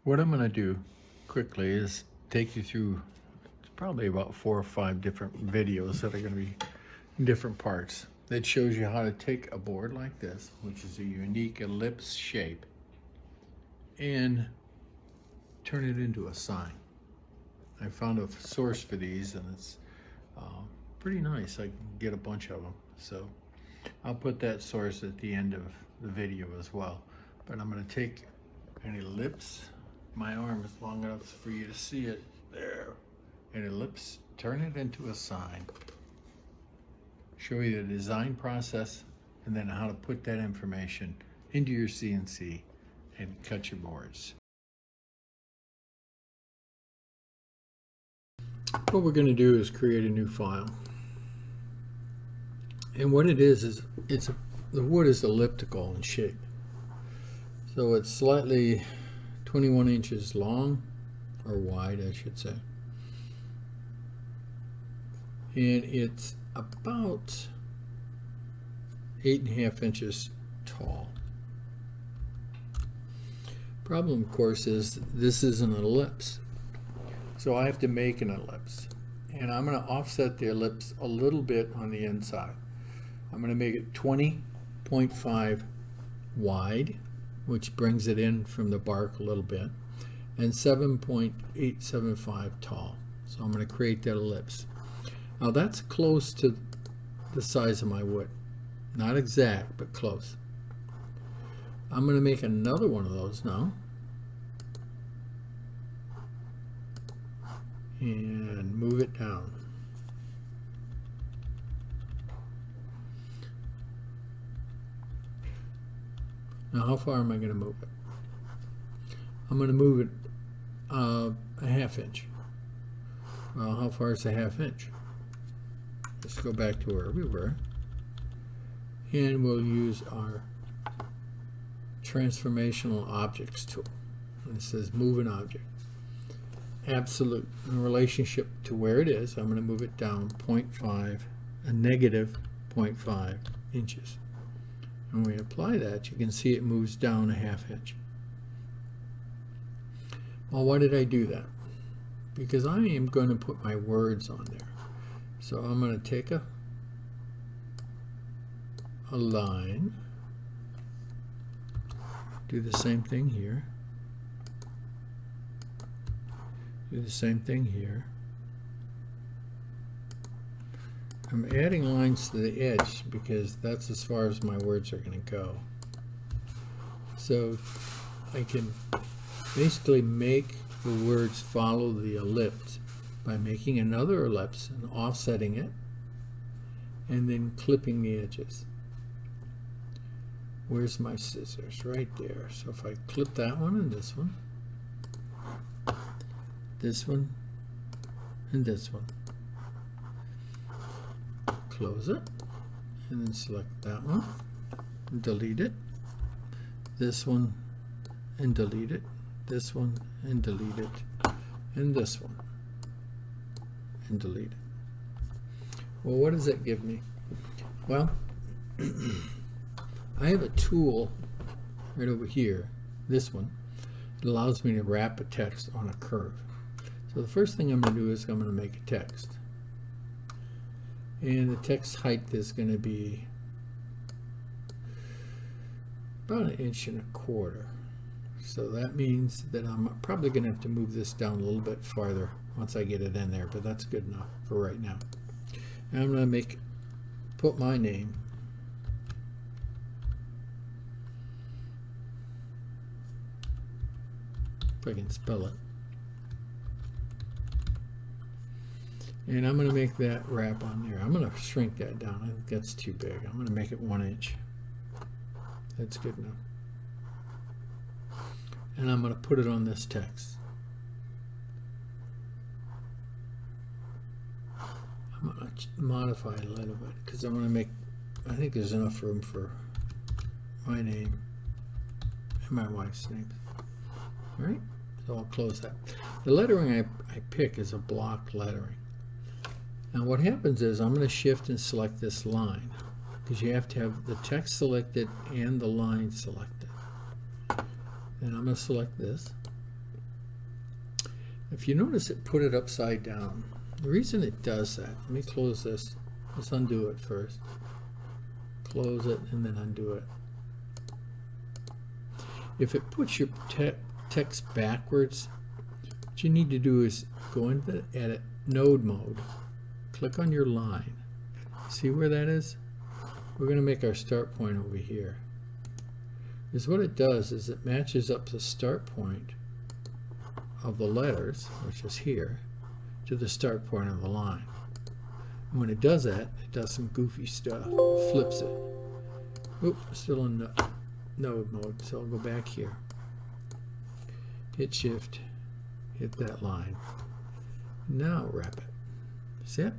What I'm going to do quickly is take you through probably about 4 or 5 different videos that are going to be in different parts that shows you how to take a board like this, which is a unique ellipse shape, and turn it into a sign. I found a source for these and it's pretty nice. I can get a bunch of them, so I'll put that source at the end of the video as well. But I'm going to take an ellipse. My arm is long enough for you to see it there. An ellipse, turn it into a sign. Show you the design process and then how to put that information into your CNC and cut your boards. What we're going to do is create a new file. And what it is the wood is elliptical in shape. So it's slightly 21 inches long, or wide I should say. And it's about 8.5 inches tall. Problem, of course, is this is an ellipse. So I have to make an ellipse. And I'm going to offset the ellipse a little bit on the inside. I'm going to make it 20.5 wide, which brings it in from the bark a little bit, and 7.875 tall. So I'm going to create that ellipse. Now that's close to the size of my wood. Not exact, but close. I'm going to make another one of those now. And move it down. Now how far am I going to move it? I'm going to move it a ½ inch. Well, how far is a ½ inch? Let's go back to where we were. And we'll use our transformational objects tool. And it says move an object. Absolute in relationship to where it is, I'm going to move it down 0.5, a negative 0.5 inches. When we apply that, you can see it moves down a ½ inch. Well, why did I do that? Because I am going to put my words on there. So I'm going to take a line, do the same thing here, do the same thing here. I'm adding lines to the edge because that's as far as my words are going to go. So I can basically make the words follow the ellipse by making another ellipse and offsetting it and then clipping the edges. Where's my scissors? Right there. So if I clip that one and this one, and this one, close it, and then select that one, and delete it, this one, and delete it, this one, and delete it, and this one, and delete it. Well, what does that give me? Well, I have a tool right over here, this one, that allows me to wrap a text on a curve. So the first thing I'm going to do is I'm going to make a text. And the text height is going to be about 1.25 inches. So that means that I'm probably going to have to move this down a little bit farther once I get it in there, but that's good enough for right now. And I'm going to put my name. If I can spell it. And I'm going to make that wrap on there. I'm going to shrink that down. I think that's too big. I'm going to make it 1 inch. That's good enough. And I'm going to put it on this text. I'm going to modify it a little bit because I'm going to make, I think there's enough room for my name and my wife's name. All right, so I'll close that. The lettering I pick is a block lettering. Now what happens is I'm going to shift and select this line because you have to have the text selected and the line selected. Then I'm going to select this, If you notice it put it upside down. The reason it does that, let me close this. Let's undo it first. Close it and then undo it. If it puts your text backwards, what you need to do is go into the edit node mode, click on your line. See where that is? We're going to make our start point over here. Because what it does is it matches up the start point of the letters, which is here, to the start point of the line. And when it does that, it does some goofy stuff. It flips it. Oop, still in the node mode, so I'll go back here. Hit shift, hit that line. Now wrap it. See it?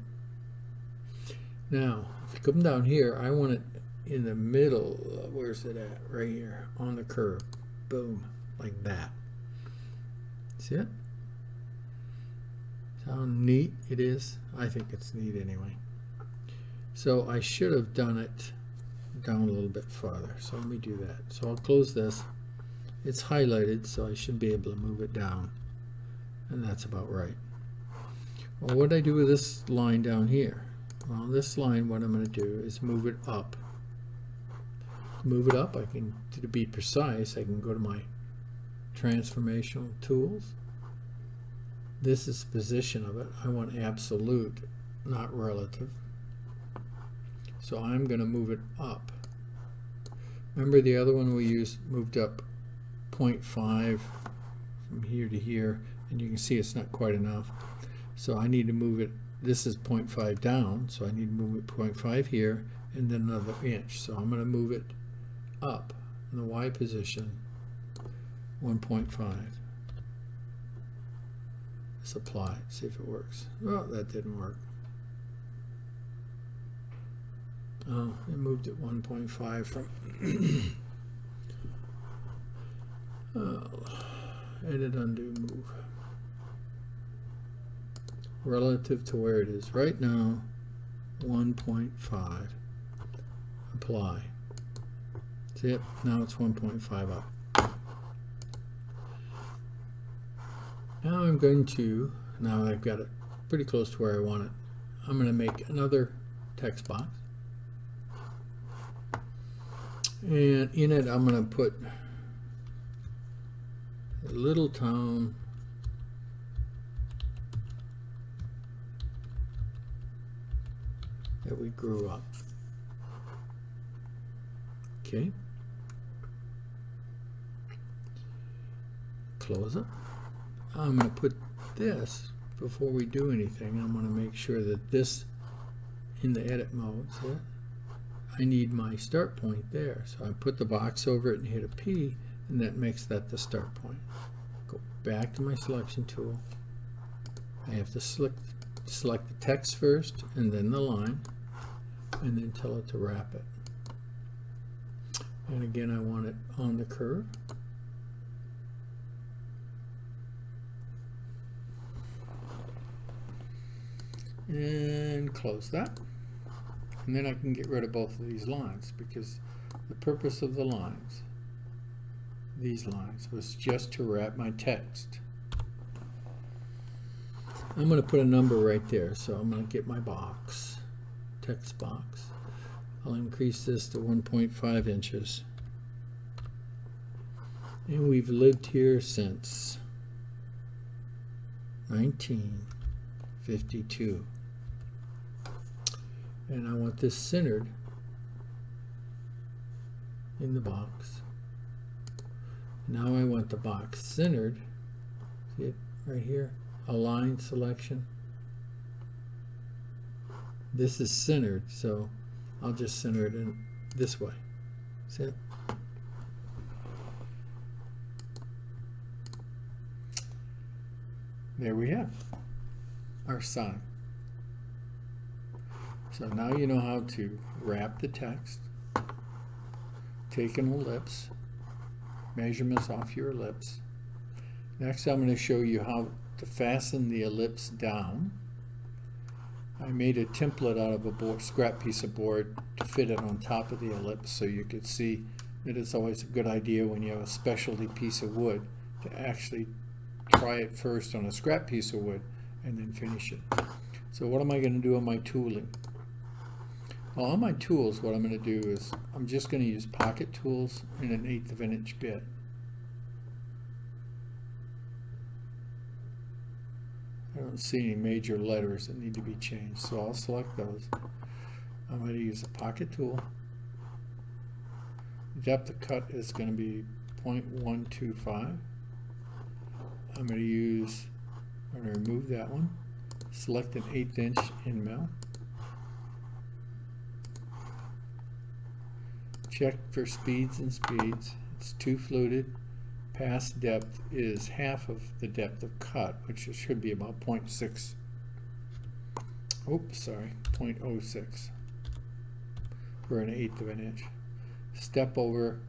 Now, if you come down here, I want it in the middle. Where's it at? Right here on the curve. Boom, like that. See it? See how neat it is? I think it's neat anyway. So I should have done it down a little bit farther. So let me do that. So I'll close this. It's highlighted, so I should be able to move it down. And that's about right. Well, what do I do with this line down here? Well, this line, what I'm going to do is move it up. To move it up, I can, to be precise, I can go to my transformational tools. This is the position of it. I want absolute, not relative. So I'm going to move it up. Remember the other one we used moved up 0.5 from here to here, and you can see it's not quite enough. So I need to move it, this is 0.5 down, so I need to move it 0.5 here, and then another inch. So I'm going to move it up in the Y position 1.5. Let's apply it, see if it works. Well, that didn't work. Oh, it moved it 1.5 from edit, undo, move. Relative to where it is right now, 1.5. Apply. See it? Now it's 1.5 up. Now I'm going to, now I've got it pretty close to where I want it, I'm going to make another text box. And in it I'm going to put a little town that we grew up. Okay. Close it. I'm going to put this, before we do anything, I'm going to make sure that this in the edit mode, see it? I need my start point there. So I put the box over it and hit a P, and that makes that the start point. Go back to my selection tool. I have to select the text first and then the line, and then tell it to wrap it. And again, I want it on the curve. And close that. And then I can get rid of both of these lines, because the purpose of the lines, these lines, was just to wrap my text. I'm going to put a number right there, so I'm going to get my box, text box. I'll increase this to 1.5 inches. And we've lived here since 1952. And I want this centered in the box. Now I want the box centered. See it right here? Align selection. This is centered, so I'll just center it in this way. See it? There we have our sign. So now you know how to wrap the text, take an ellipse, measurements off your ellipse. Next I'm going to show you how to fasten the ellipse down. I made a template out of a scrap piece of board to fit it on top of the ellipse, so you could see that it's always a good idea when you have a specialty piece of wood to actually try it first on a scrap piece of wood and then finish it. So what am I going to do on my tooling? Well, on my tools, what I'm going to do is I'm just going to use pocket tools and an 1/8 of an inch bit. I don't see any major letters that need to be changed, so I'll select those. I'm going to use a pocket tool. Depth of cut is going to be 0.125. I'm going to remove that one. Select an 1/8 inch end mill. Check for speeds and speeds. It's 2 fluted. Pass depth is half of the depth of cut, which should be about 0.6. Oops, sorry, 0.06 for an 1/8 of an inch. Step over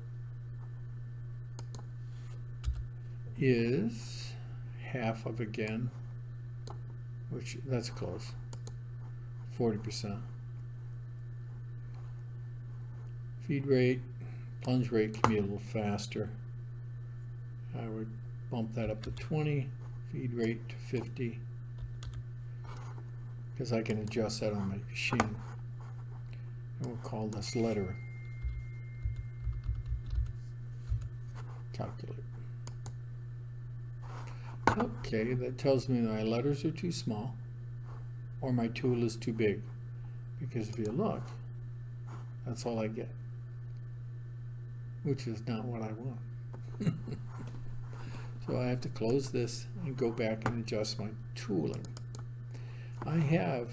is half of again, which that's close, 40%. Feed rate, plunge rate can be a little faster. I would bump that up to 20, feed rate to 50, because I can adjust that on my machine. And we'll call this lettering. Calculate. Okay, that tells me that my letters are too small or my tool is too big, because if you look, that's all I get, which is not what I want. So I have to close this and go back and adjust my tooling. I have,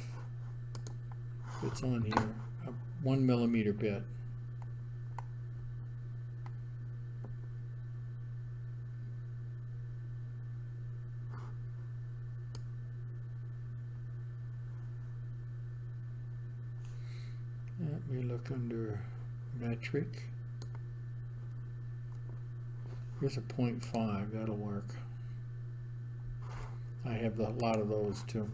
it's on here, a 1 millimeter bit. Let me look under metric. Here's a 0.5, that'll work. I have a lot of those too.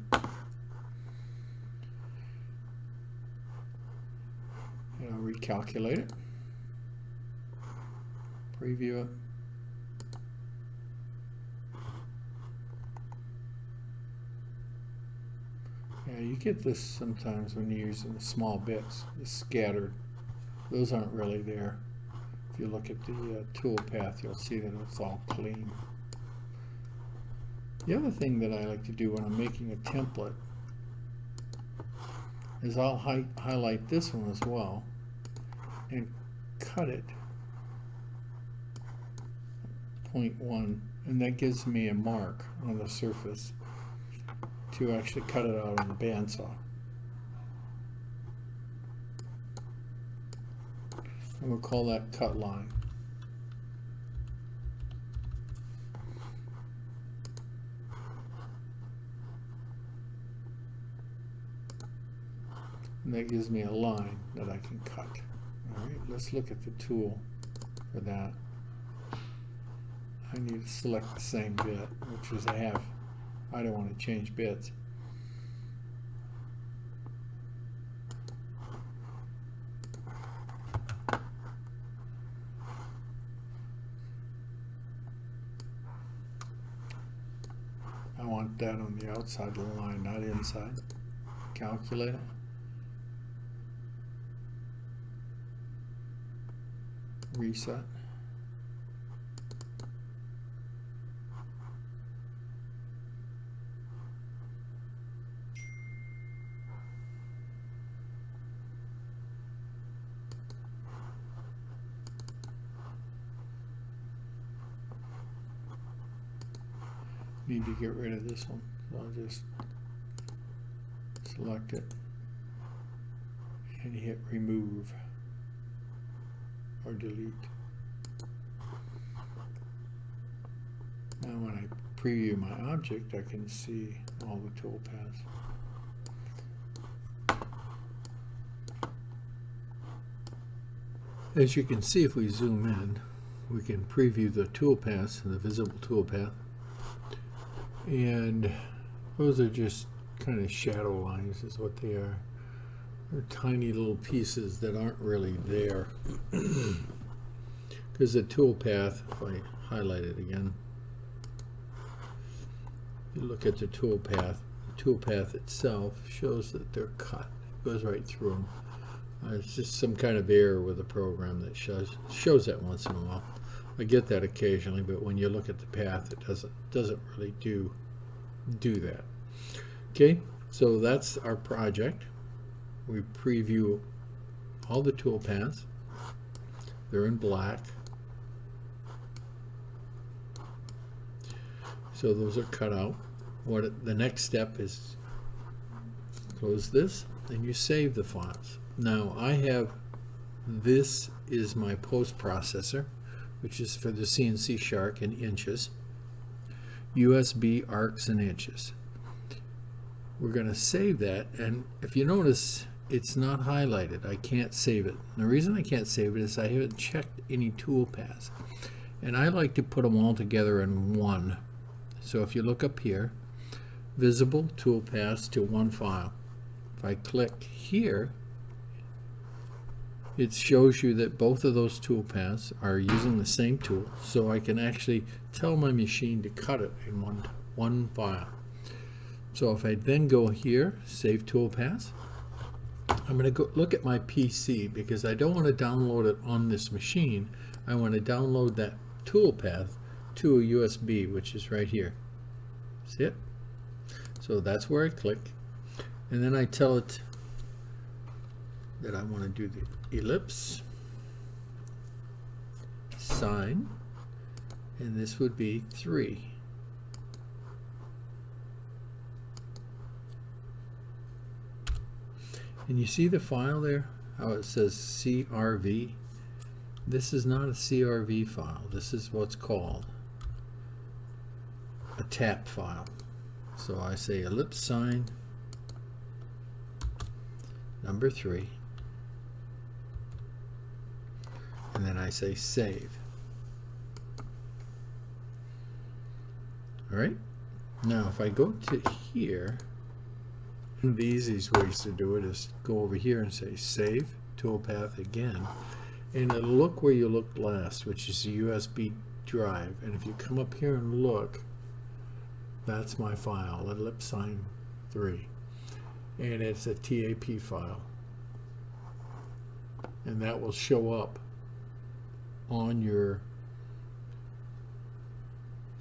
And I'll recalculate it, preview it. Yeah, you get this sometimes when you're using the small bits, the scattered. Those aren't really there. If you look at the tool path, you'll see that it's all clean. The other thing that I like to do when I'm making a template is I'll highlight this one as well and cut it 0.1, and that gives me a mark on the surface to actually cut it out on the bandsaw. And we'll call that cut line. And that gives me a line that I can cut. All right, let's look at the tool for that. I need to select the same bit, which is I have. I don't want to change bits. I want that on the outside of the line, not inside. Calculate it. Reset. Need to get rid of this one, so I'll just select it and hit remove or delete. Now when I preview my object, I can see all the tool paths. As you can see, if we zoom in, we can preview the tool paths and the visible tool path. And those are just kind of shadow lines is what they are. They're tiny little pieces that aren't really there. Because the tool path, if I highlight it again, you look at the toolpath. The toolpath itself shows that they're cut. It goes right through them. It's just some kind of error with the program that shows that once in a while. I get that occasionally, but when you look at the path, it doesn't really do that. Okay, so that's our project. We preview all the tool paths. They're in black. So those are cut out. The next step is close this, and you save the files. Now this is my post processor, which is for the CNC Shark in inches, USB arcs in inches. We're going to save that, and if you notice, it's not highlighted. I can't save it. And the reason I can't save it is I haven't checked any tool paths, and I like to put them all together in one. So if you look up here, visible tool paths to one file. If I click here, it shows you that both of those tool paths are using the same tool, so I can actually tell my machine to cut it in one file. So if I then go here, save tool paths, I'm going to go look at my PC because I don't want to download it on this machine. I want to download that tool path to a USB, which is right here. See it? So that's where I click, and then I tell it that I want to do the ellipse sign, and this would be 3. And you see the file there, how it says CRV? This is not a CRV file. This is what's called a tap file. So I say ellipse sign number 3, and then I say save. All right, now if I go to here, one of the easiest ways to do it is go over here and say save toolpath again, and it'll look where you looked last, which is the USB drive. And if you come up here and look, that's my file, ellipse sign 3, and it's a TAP file, and that will show up on your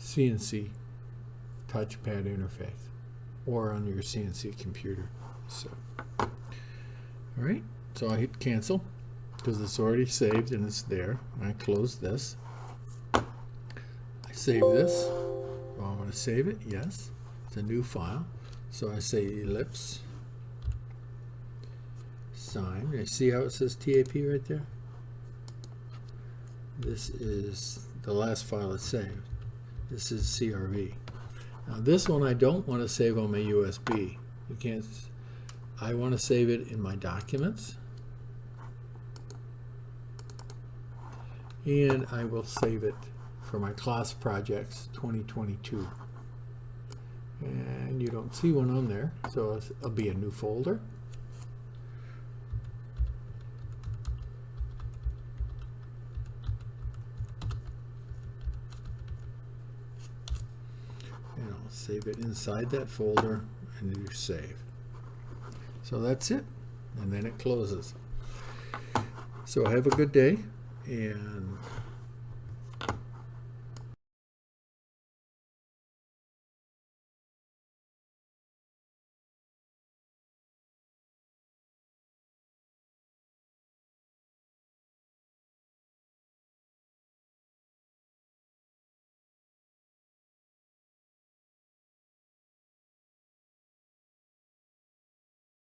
CNC touchpad interface or on your CNC computer. So, all right, so I hit cancel because it's already saved and it's there. I close this. I save this. Well, I want to save it. Yes, it's a new file. So I say ellipse sign. You see how it says TAP right there? This is the last file it's saved. This is CRV. Now this one I don't want to save on my USB. You can't. I want to save it in my documents, and I will save it for my class projects 2022. And you don't see one on there, so it'll be a new folder. And I'll save it inside that folder and do save. So that's it, and then it closes. So have a good day, and